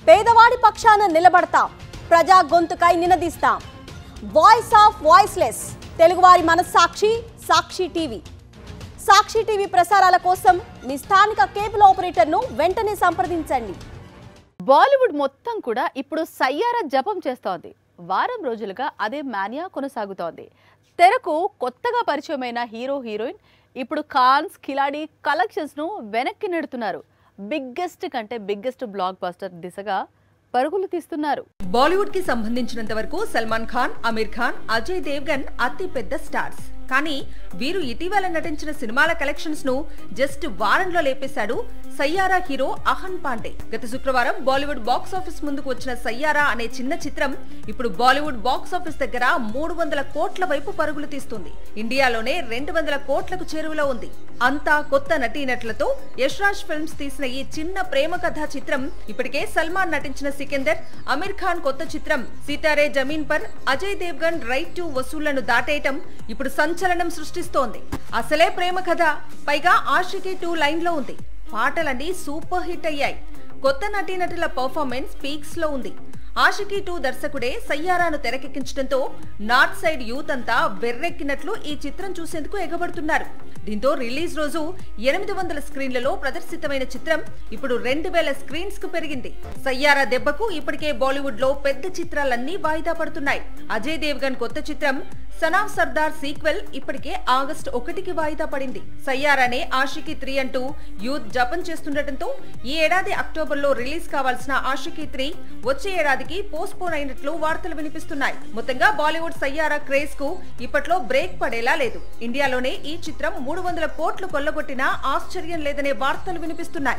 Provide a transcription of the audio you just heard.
పేదవాడి పక్షాన నిలబడతాం, ప్రజా గొంతుకై నినదిస్తాం. వాయిస్ ఆఫ్ వాయిస్లెస్, తెలుగువారి మనస్సాక్షి సాక్షి టీవీ. సాక్షి టీవీ ప్రసారాల కోసం మీ స్థానిక కేబుల్ ఆపరేటర్ను వెంటనే సంప్రదించండి. బాలీవుడ్ మొత్తం కూడా ఇప్పుడు సయ్యారా జపం చేస్తోంది. వారం రోజులుగా అదే మానియా కొనసాగుతోంది. తెరకు కొత్తగా పరిచయమైన హీరో హీరోయిన్ ఇప్పుడు ఖాన్స్ కిలాడి కలెక్షన్స్ ను వెనక్కి నెడుతున్నారు. బిగ్గెస్ట్ కంటే బిగ్గెస్ట్ బ్లాక్ బస్టర్ దిశగా పరుగులు తీస్తున్నారు. బాలీవుడ్ కి సంబంధించినంత వరకు సల్మాన్ ఖాన్, అమీర్ ఖాన్, అజయ్ దేవ్గన్ అతి పెద్ద స్టార్స్. కానీ వీరు ఇటీవల నటించిన సినిమాల కలెక్షన్స్ ను జస్ట్ వారంలో లేపేశాడు సయ్యారా హీరో అహన్ పాండే. గత శుక్రవారం బాలీవుడ్ బాక్స్ ఆఫీస్ ముందుకు వచ్చిన సయ్యారా అనే చిన్న చిత్రం ఇప్పుడు బాలీవుడ్ బాక్స్ ఆఫీస్ దగ్గర 300 కోట్ల వైపు పరుగులు తీస్తుంది. ఇండియాలోనే 200 కోట్లకు చేరువలో ఉంది. అంతా కొత్త నటీనటులతో యశ్రాజ్ ఫిల్మ్స్ తీసిన ఈ చిన్న ప్రేమ కథా చిత్రం ఇప్పటికే సల్మాన్ నటించిన సికిందర్, అమీర్ ఖాన్ కొత్త చిత్రం సితారే జమీన్ పర్, అజయ్ దేవ్గన్ రైట్ టు వసూళ్లను దాటేయటం ఇప్పుడు సంచలనం సృష్టిస్తోంది. అసలే ప్రేమ కథ, పైగా ఆషికీ 2 లైన్ లో ఉంది. పాటలన్నీ సూపర్ హిట్ అయ్యాయి. కొత్త నటీనటుల పర్ఫార్మెన్స్ పీక్స్ లో ఉంది. ఆషికీ 2 దర్శకుడే సయ్యారాను తెరకెక్కించడంతో నార్త్ సైడ్ యూత్ అంతా వెర్రెక్కినట్లు ఈ చిత్రం చూసేందుకు ఎగబడుతున్నారు. దీంతో రిలీజ్ రోజు 800 స్క్రీన్లలో ప్రదర్శితమైన చిత్రం ఇప్పుడు 2000 స్క్రీన్స్ కు పెరిగింది. సయ్యారా దెబ్బకు ఇప్పటికే బాలీవుడ్ లో పెద్ద చిత్రాలన్నీ వాయిదా పడుతున్నాయి. అజయ్ దేవ్గన్ కొత్త చిత్రం సన్ ఆఫ్ సర్దార్ సీక్వెల్ ఇప్పటికే ఆగస్టు 1కి వాయిదా పడింది. సయ్యారానే ఆషికీ 3 అంటూ యూత్ జపం చేస్తుండటంతో ఈ ఏడాది అక్టోబర్లో రిలీజ్ కావాల్సిన ఆషికీ 3 వచ్చే ఏడాదికి పోస్ట్ పోన్ అయినట్లు వార్తలు వినిపిస్తున్నాయి. మొత్తంగా బాలీవుడ్ సయ్యారా క్రేజ్ కు ఇప్పట్లో బ్రేక్ పడేలా లేదు. ఇండియాలోనే ఈ చిత్రం 300 కోట్లు కొల్లగొట్టినా ఆశ్చర్యం లేదనే వార్తలు వినిపిస్తున్నాయి.